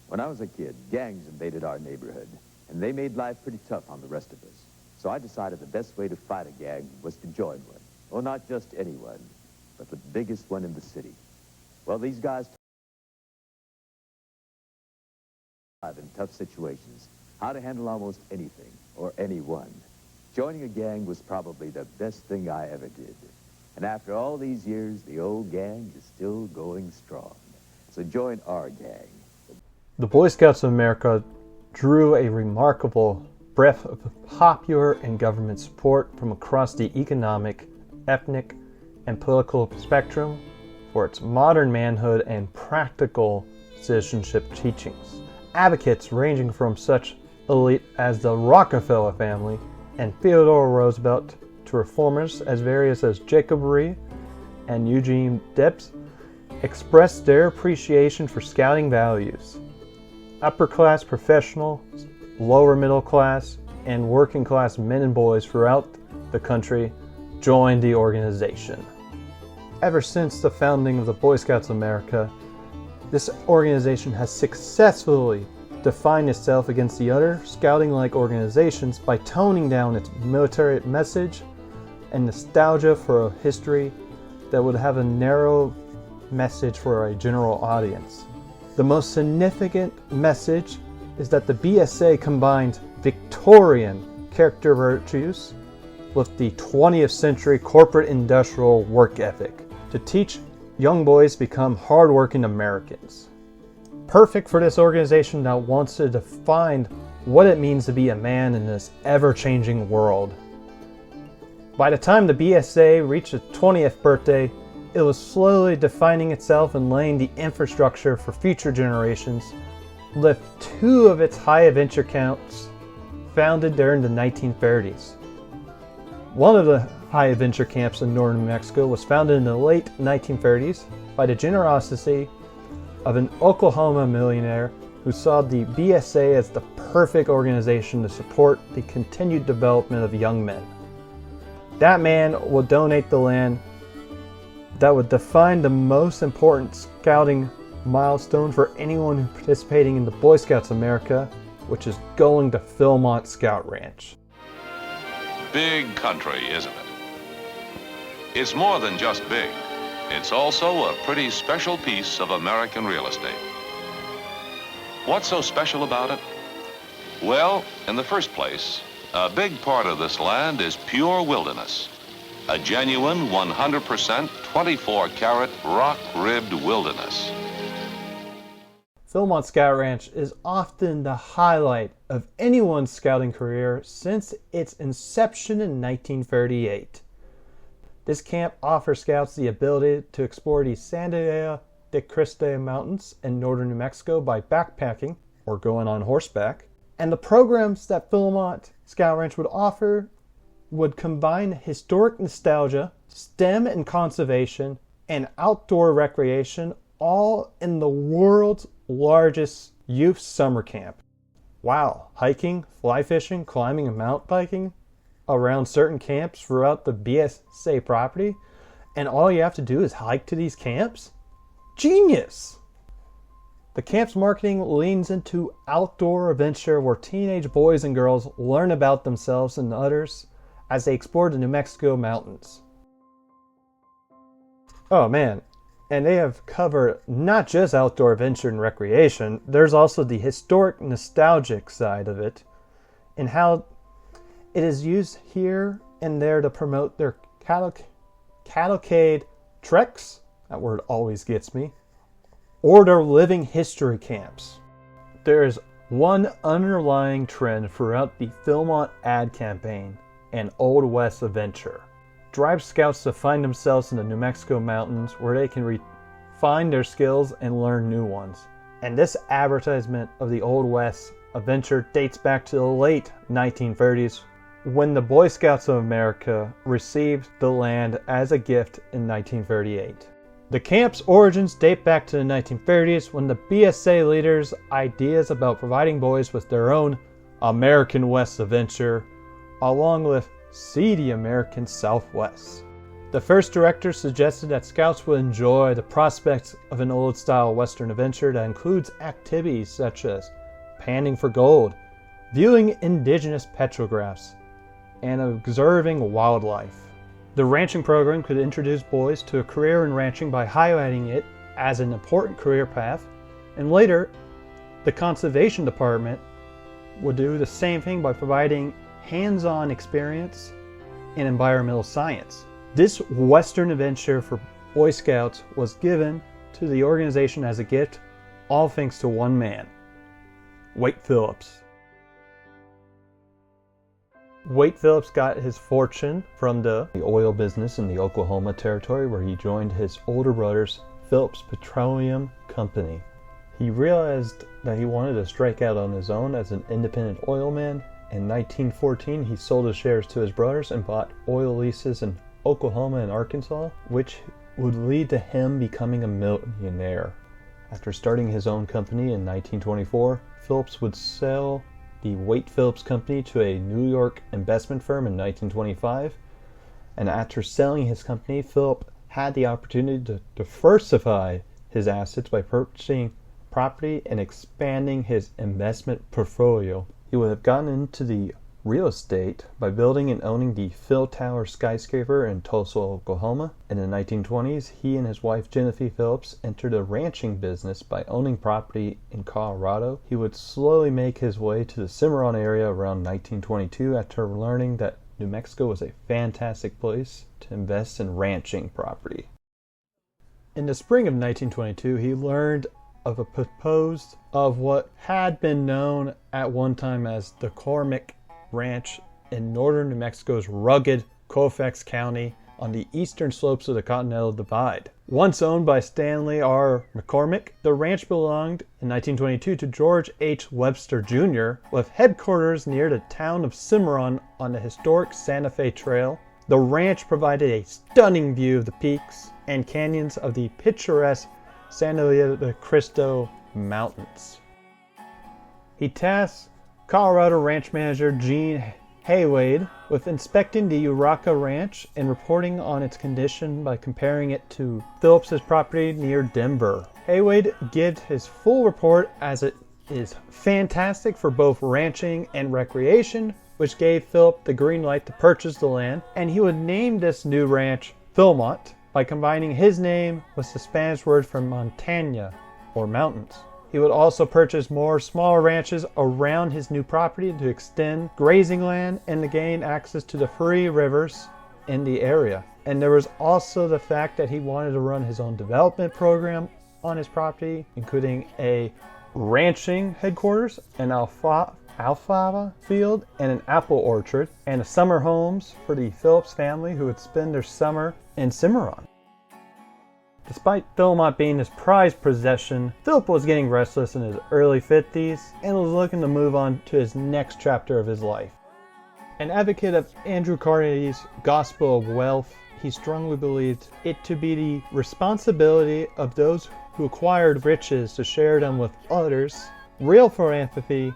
When I was a kid, gangs invaded our neighborhood, and they made life pretty tough on the rest of us. So I decided the best way to fight a gang was to join one. Oh, not just anyone, but the biggest one in the city. Well, these guys in tough situations, how to handle almost anything or anyone. Joining a gang was probably the best thing I ever did. And after all these years, the old gang is still going strong. So join our gang. The Boy Scouts of America drew a remarkable breadth of popular and government support from across the economic, ethnic, and political spectrum for its modern manhood and practical citizenship teachings. Advocates ranging from such elite as the Rockefeller family and Theodore Roosevelt to reformers as various as Jacob Rhee and Eugene Debs expressed their appreciation for scouting values. Upper-class professionals, lower middle class, and working class men and boys throughout the country joined the organization. Ever since the founding of the Boy Scouts of America, this organization has successfully defined itself against the other scouting-like organizations by toning down its military message and nostalgia for a history that would have a narrow message for a general audience. The most significant message is that the BSA combines Victorian character virtues with the 20th century corporate industrial work ethic to teach young boys become hardworking Americans. Perfect for this organization that wants to define what it means to be a man in this ever-changing world. By the time the BSA reached its 20th birthday, it was slowly defining itself and laying the infrastructure for future generations, with two of its high adventure camps founded during the 1930s. One of the high adventure camps in northern New Mexico was founded in the late 1930s by the generosity of an Oklahoma millionaire who saw the BSA as the perfect organization to support the continued development of young men. That man would donate the land that would define the most important scouting milestone for anyone participating in the Boy Scouts of America, which is going to Philmont Scout Ranch. Big country, isn't it? It's more than just big. It's also a pretty special piece of American real estate. What's so special about it? Well, in the first place, a big part of this land is pure wilderness. A genuine 100% 24-karat rock-ribbed wilderness. Philmont Scout Ranch is often the highlight of anyone's scouting career since its inception in 1938. This camp offers scouts the ability to explore the Sandía de Cristo Mountains in northern New Mexico by backpacking or going on horseback. And the programs that Philmont Scout Ranch would offer would combine historic nostalgia, STEM and conservation, and outdoor recreation, all in the world's largest youth summer camp. Wow, hiking, fly fishing, climbing, and mountain biking around certain camps throughout the BSA property, and all you have to do is hike to these camps? Genius! The camp's marketing leans into outdoor adventure where teenage boys and girls learn about themselves and others as they explore the New Mexico mountains. Oh man, and they have covered not just outdoor adventure and recreation, there's also the historic nostalgic side of it, and how it is used here and there to promote their cavalcade treks, that word always gets me, or their living history camps. There is one underlying trend throughout the Philmont ad campaign, an Old West adventure. Drive scouts to find themselves in the New Mexico mountains where they can refine their skills and learn new ones. And this advertisement of the Old West adventure dates back to the late 1930s when the Boy Scouts of America received the land as a gift in 1938. The camp's origins date back to the 1930s when the BSA leaders' ideas about providing boys with their own American West adventure, along with see the American Southwest. The first director suggested that scouts would enjoy the prospects of an old-style Western adventure that includes activities such as panning for gold, viewing indigenous petrographs, and observing wildlife. The ranching program could introduce boys to a career in ranching by highlighting it as an important career path, and later, the conservation department would do the same thing by providing hands-on experience in environmental science. This Western adventure for Boy Scouts was given to the organization as a gift, all thanks to one man, Waite Phillips. Waite Phillips got his fortune from the oil business in the Oklahoma Territory, where he joined his older brother's Phillips Petroleum Company. He realized that he wanted to strike out on his own as an independent oilman. In 1914, he sold his shares to his brothers and bought oil leases in Oklahoma and Arkansas, which would lead to him becoming a millionaire. After starting his own company in 1924, Phillips would sell the Waite Phillips Company to a New York investment firm in 1925, and after selling his company, Phillips had the opportunity to diversify his assets by purchasing property and expanding his investment portfolio. He would have gotten into the real estate by building and owning the Phil Tower skyscraper in Tulsa, Oklahoma. In the 1920s, he and his wife Genevieve Phillips entered a ranching business by owning property in Colorado. He would slowly make his way to the Cimarron area around 1922 after learning that New Mexico was a fantastic place to invest in ranching property. In the spring of 1922, he learned of a proposed of what had been known at one time as the Cormick Ranch in northern New Mexico's rugged Colfax County on the eastern slopes of the Continental Divide. Once owned by Stanley R. McCormick, the ranch belonged in 1922 to George H. Webster Jr., with headquarters near the town of Cimarron on the historic Santa Fe Trail. The ranch provided a stunning view of the peaks and canyons of the picturesque Santa Lucia de Cristo Mountains. He tasked Colorado ranch manager Gene Haywade with inspecting the Uraca Ranch and reporting on its condition by comparing it to Phillips's property near Denver. Haywade gives his full report as it is fantastic for both ranching and recreation, which gave Philip the green light to purchase the land, and he would name this new ranch Philmont by combining his name with the Spanish word for montaña, or mountains. He would also purchase more smaller ranches around his new property to extend grazing land and to gain access to the free rivers in the area. And there was also the fact that he wanted to run his own development program on his property, including a ranching headquarters, an alfalfa field, and an apple orchard, and summer homes for the Phillips family who would spend their summer in Cimarron. Despite Philmont being his prized possession, Philip was getting restless in his early 50s and was looking to move on to his next chapter of his life. An advocate of Andrew Carnegie's Gospel of Wealth, he strongly believed it to be the responsibility of those who acquired riches to share them with others. Real philanthropy,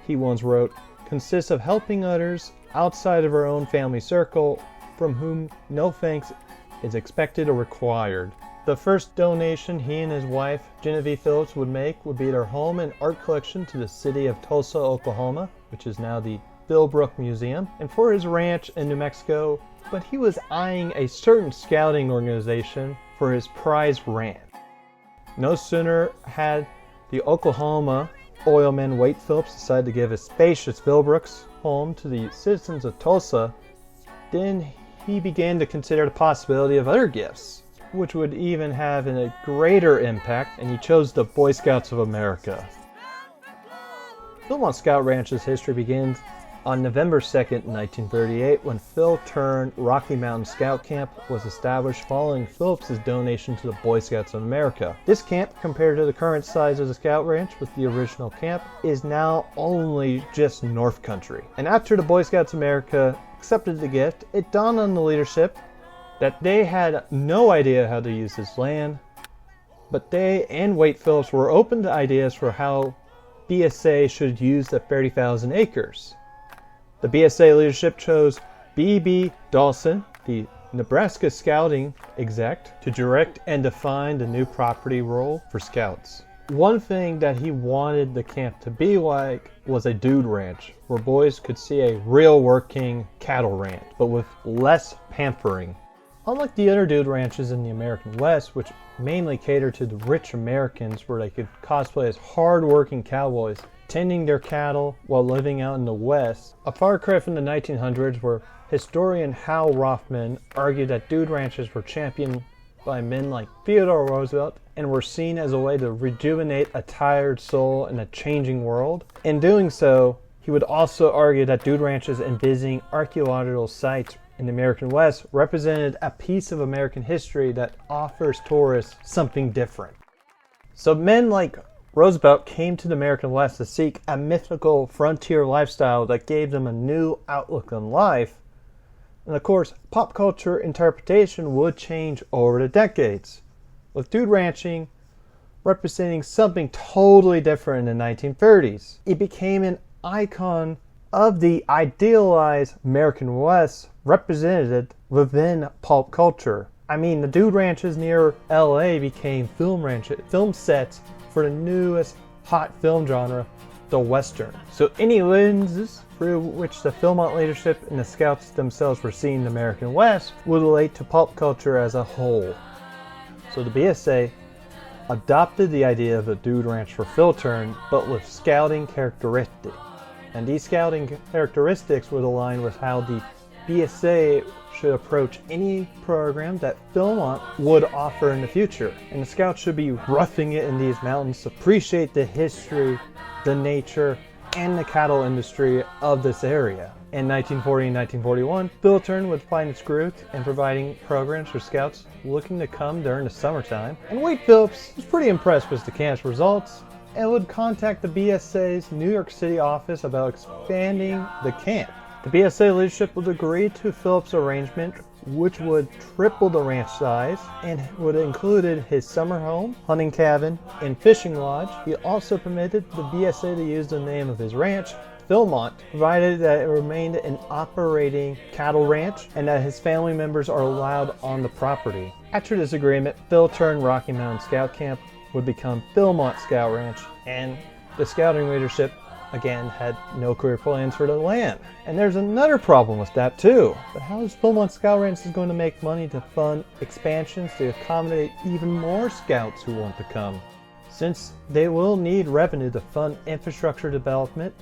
he once wrote, consists of helping others outside of our own family circle from whom no thanks is expected or required. The first donation he and his wife, Genevieve Phillips, would make would be their home and art collection to the city of Tulsa, Oklahoma, which is now the Philbrook Museum, and for his ranch in New Mexico, but he was eyeing a certain scouting organization for his prized ranch. No sooner had the Oklahoma oilman Waite Phillips decided to give a spacious Philbrooks home to the citizens of Tulsa, then he began to consider the possibility of other gifts, which would even have a greater impact, and he chose the Boy Scouts of America. Philmont Scout Ranch's history begins on November 2nd, 1938, when Phil Turn Rocky Mountain Scout Camp was established following Phillips's donation to the Boy Scouts of America. This camp, compared to the current size of the Scout Ranch with the original camp, is now only just North Country. And after the Boy Scouts of America accepted the gift, it dawned on the leadership that they had no idea how to use this land, but they and Waite Phillips were open to ideas for how BSA should use the 30,000 acres. The BSA leadership chose B.B. Dawson, the Nebraska scouting exec to direct and define the new property role for scouts. One thing that he wanted the camp to be like was a dude ranch, where boys could see a real working cattle ranch, but with less pampering. Unlike the other dude ranches in the American West, which mainly catered to the rich Americans where they could cosplay as hard-working cowboys, tending their cattle while living out in the West, a far cry from the 1900s where historian Hal Rothman argued that dude ranches were championed by men like Theodore Roosevelt and were seen as a way to rejuvenate a tired soul in a changing world. In doing so, he would also argue that dude ranches and visiting archaeological sites in the American West represented a piece of American history that offers tourists something different. So men like Roosevelt came to the American West to seek a mythical frontier lifestyle that gave them a new outlook on life. And of course, pop culture interpretation would change over the decades, with dude ranching representing something totally different in the 1930s. It became an icon of the idealized American West represented within pulp culture. I mean, the dude ranches near LA became film sets for the newest hot film genre, the Western. So any lenses through which the Philmont leadership and the Scouts themselves were seeing the American West would relate to pulp culture as a whole. So the BSA adopted the idea of a dude ranch for Philturn, but with scouting characteristics. And these scouting characteristics would align with how the BSA should approach any program that Philmont would offer in the future. And the Scouts should be roughing it in these mountains to appreciate the history, the nature, and the cattle industry of this area. In 1940 and 1941, Philturn would find its roots in providing programs for Scouts looking to come during the summertime. And Waite Phillips was pretty impressed with the camp's results and would contact the BSA's New York City office about expanding the camp. The BSA leadership would agree to Phillips' arrangement, which would triple the ranch size and would include his summer home, hunting cabin, and fishing lodge. He also permitted the BSA to use the name of his ranch, Philmont, provided that it remained an operating cattle ranch and that his family members are allowed on the property. After this agreement, Philturn Rocky Mountain Scout Camp would become Philmont Scout Ranch, and the scouting leadership again had no career plans for the land. And there's another problem with that too. But how is Philmont Scout Ranch going to make money to fund expansions to accommodate even more scouts who want to come? Since they will need revenue to fund infrastructure development.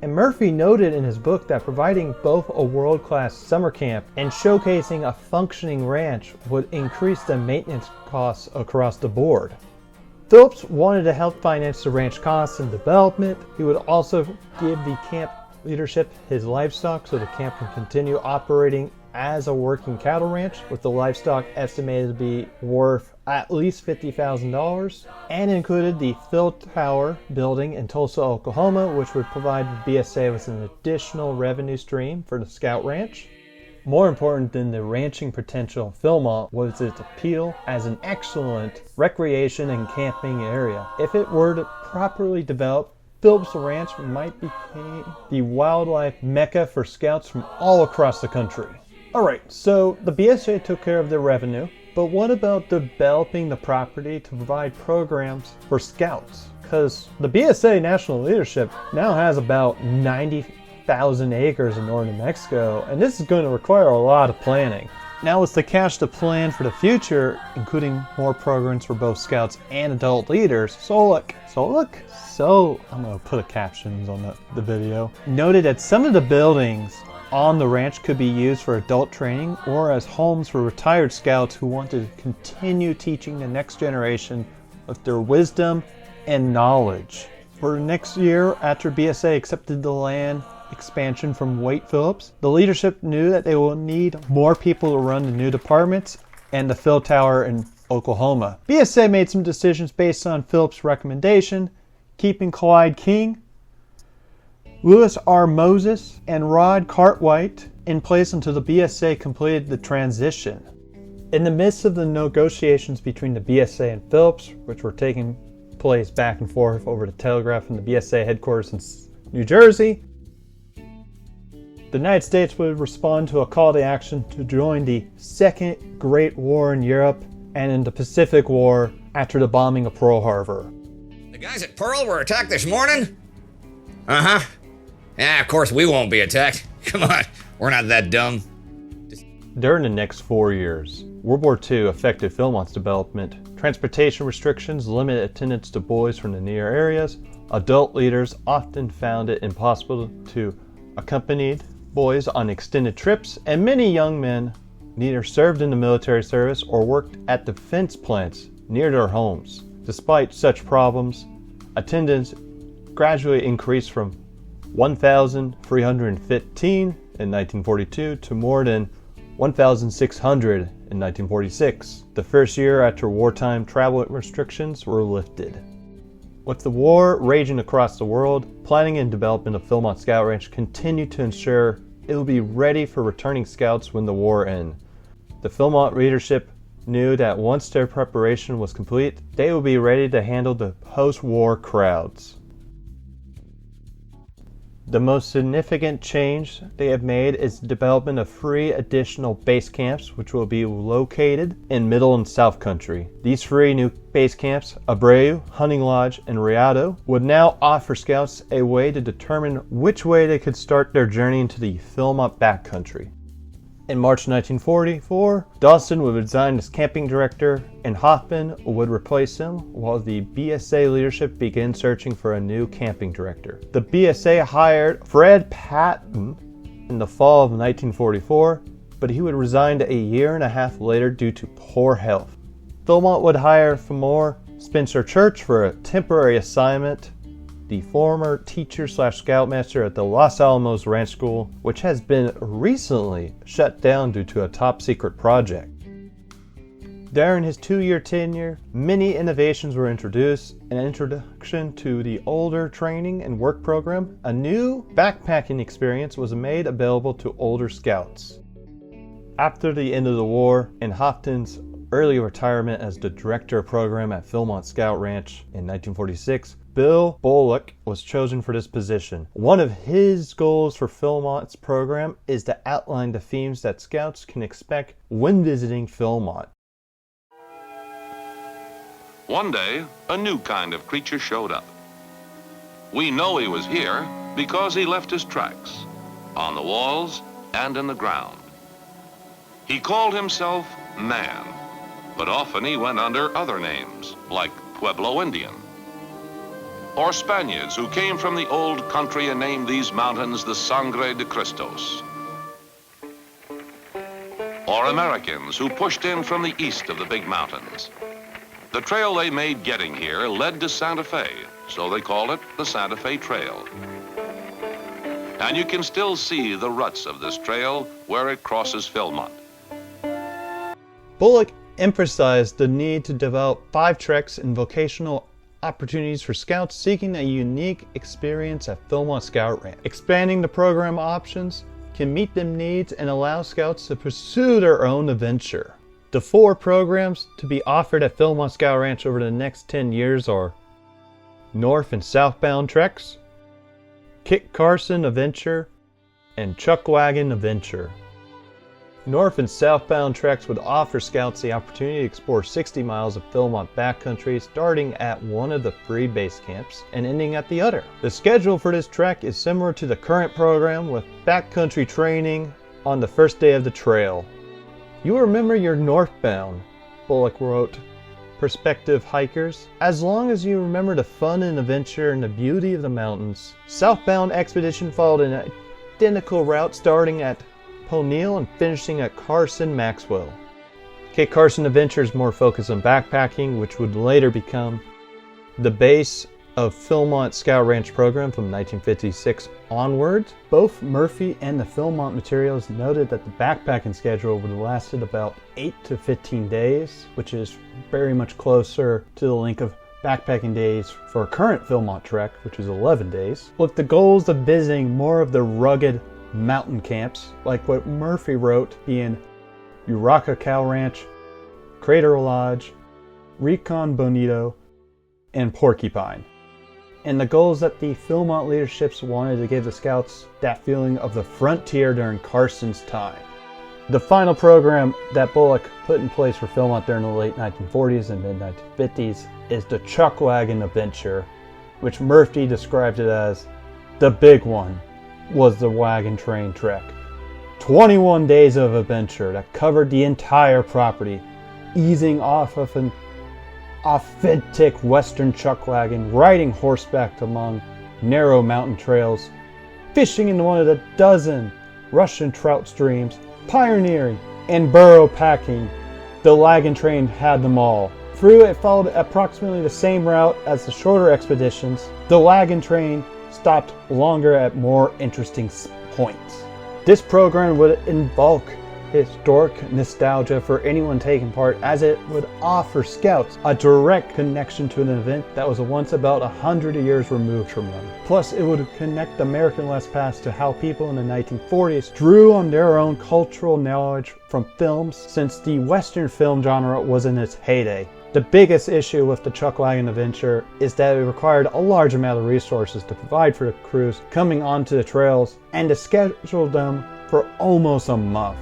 And Murphy noted in his book that providing both a world-class summer camp and showcasing a functioning ranch would increase the maintenance costs across the board. Phillips wanted to help finance the ranch costs and development. He would also give the camp leadership his livestock so the camp can continue operating as a working cattle ranch, with the livestock estimated to be worth at least $50,000, and included the Phil Tower building in Tulsa, Oklahoma, which would provide the BSA with an additional revenue stream for the Scout Ranch. More important than the ranching potential of Philmont was its appeal as an excellent recreation and camping area. If it were to properly develop, Phillips Ranch might become the wildlife mecca for scouts from all across the country. Alright, so the BSA took care of their revenue, but what about developing the property to provide programs for scouts? Because the BSA national leadership now has about 90,000 acres in northern New Mexico, and this is going to require a lot of planning. Now with the cash to plan for the future, including more programs for both scouts and adult leaders, so I'm going to put captions on the video, noted that some of the buildings on the ranch could be used for adult training or as homes for retired scouts who want to continue teaching the next generation with their wisdom and knowledge. For next year, after BSA accepted the land expansion from Waite Phillips, the leadership knew that they will need more people to run the new departments and the Phil Tower in Oklahoma. BSA made some decisions based on Phillips' recommendation, keeping Clyde King, Louis R. Moses, and Rod Cartwright in place until the BSA completed the transition. In the midst of the negotiations between the BSA and Phillips, which were taking place back and forth over the telegraph in the BSA headquarters in New Jersey, The United States would respond to a call to action to join the Second Great War in Europe and in the Pacific War after the bombing of Pearl Harbor. The guys at Pearl were attacked this morning? Uh-huh. Yeah, of course we won't be attacked. Come on, we're not that dumb. During the next 4 years, World War II affected Philmont's development. Transportation restrictions limited attendance to boys from the near areas. Adult leaders often found it impossible to accompany boys on extended trips, and many young men neither served in the military service or worked at defense plants near their homes. Despite such problems, attendance gradually increased from 1,315 in 1942 to more than 1,600 in 1946, the first year after wartime travel restrictions were lifted. With the war raging across the world, planning and development of Philmont Scout Ranch continued to ensure it would be ready for returning scouts when the war ended. The Philmont leadership knew that once their preparation was complete, they would be ready to handle the post-war crowds. The most significant change they have made is the development of 3 additional base camps which will be located in Middle and South Country. These 3 new base camps, Abreu, Hunting Lodge, and Riado, would now offer scouts a way to determine which way they could start their journey into the Philmont backcountry. In March 1944, Dawson would resign as camping director and Hoffman would replace him while the BSA leadership began searching for a new camping director. The BSA hired Fred Patton in the fall of 1944, but he would resign a year and a half later due to poor health. Philmont would hire Famore Spencer Church for a temporary assignment, the former teacher/scoutmaster at the Los Alamos Ranch School, which has been recently shut down due to a top-secret project. During his 2-year tenure, many innovations were introduced: an introduction to the older training and work program. A new backpacking experience was made available to older scouts. After the end of the war and Houghton's early retirement as the director of program at Philmont Scout Ranch in 1946, Bill Bullock was chosen for this position. One of his goals for Philmont's program is to outline the themes that scouts can expect when visiting Philmont. One day, a new kind of creature showed up. We know he was here because he left his tracks on the walls and in the ground. He called himself Man, but often he went under other names like Pueblo Indian, or Spaniards who came from the old country and named these mountains the Sangre de Cristos, or Americans who pushed in from the east of the big mountains. The trail they made getting here led to Santa Fe, so they called it the Santa Fe Trail. And you can still see the ruts of this trail where it crosses Philmont. Bullock emphasized the need to develop 5 treks and vocational opportunities for scouts seeking a unique experience at Philmont Scout Ranch. Expanding the program options can meet them needs and allow scouts to pursue their own adventure. The 4 programs to be offered at Philmont Scout Ranch over the next 10 years are North and Southbound Treks, Kit Carson Adventure, and Chuck Wagon Adventure. North and southbound treks would offer scouts the opportunity to explore 60 miles of Philmont backcountry, starting at one of the 3 base camps and ending at the other. The schedule for this trek is similar to the current program, with backcountry training on the first day of the trail. You remember your northbound, Bullock wrote prospective hikers, as long as you remember the fun and adventure and the beauty of the mountains. Southbound expedition followed an identical route starting at Poniel and finishing at Carson Maxwell. Kit Carson Adventure is more focused on backpacking, which would later become the base of Philmont Scout Ranch program from 1956 onwards. Both Murphy and the Philmont materials noted that the backpacking schedule would have lasted about 8 to 15 days, which is very much closer to the length of backpacking days for a current Philmont trek, which is 11 days, with the goals of visiting more of the rugged mountain camps, like what Murphy wrote, being Uraca Cow Ranch, Crater Lodge, Recon Bonito, and Porcupine. And the goal is that the Philmont leaderships wanted to give the Scouts that feeling of the frontier during Carson's time. The final program that Bullock put in place for Philmont during the late 1940s and mid-1950s is the Chuck Wagon Adventure, which Murphy described it as the big one was the wagon train trek. 21 days of adventure that covered the entire property, easing off of an authentic Western chuck wagon, riding horseback among narrow mountain trails, fishing in one of the dozen Russian trout streams, pioneering and burro packing. The wagon train had them all. Through it followed approximately the same route as the shorter expeditions. The wagon train stopped longer at more interesting points. This program would invoke historic nostalgia for anyone taking part, as it would offer Scouts a direct connection to an event that was once about 100 years removed from them. Plus, it would connect the American West past to how people in the 1940s drew on their own cultural knowledge from films, since the Western film genre was in its heyday. The biggest issue with the Chuck Wagon Adventure is that it required a large amount of resources to provide for the crews coming onto the trails and to schedule them for almost a month.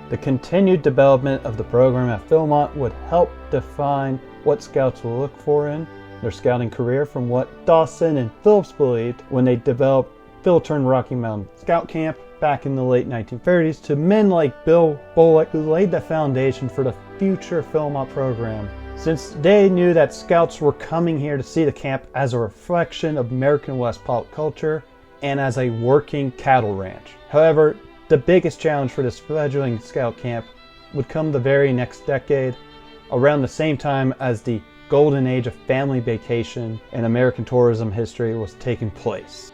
The continued development of the program at Philmont would help define what Scouts will look for in their scouting career, from what Dawson and Phillips believed when they developed Philtern Rocky Mountain Scout Camp back in the late 1930s, to men like Bill Bullock, who laid the foundation for the future Philmont program, since they knew that Scouts were coming here to see the camp as a reflection of American West pop culture and as a working cattle ranch. However, the biggest challenge for this fledgling Scout camp would come the very next decade, around the same time as the golden age of family vacation and American tourism history was taking place.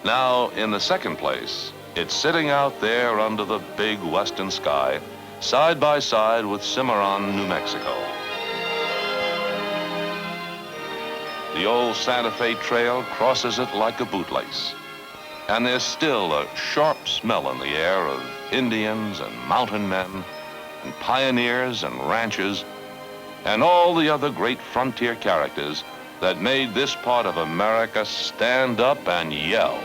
Now, in the second place, it's sitting out there under the big western sky, side by side with Cimarron, New Mexico. The old Santa Fe Trail crosses it like a bootlace. And there's still a sharp smell in the air of Indians and mountain men and pioneers and ranchers and all the other great frontier characters that made this part of America stand up and yell.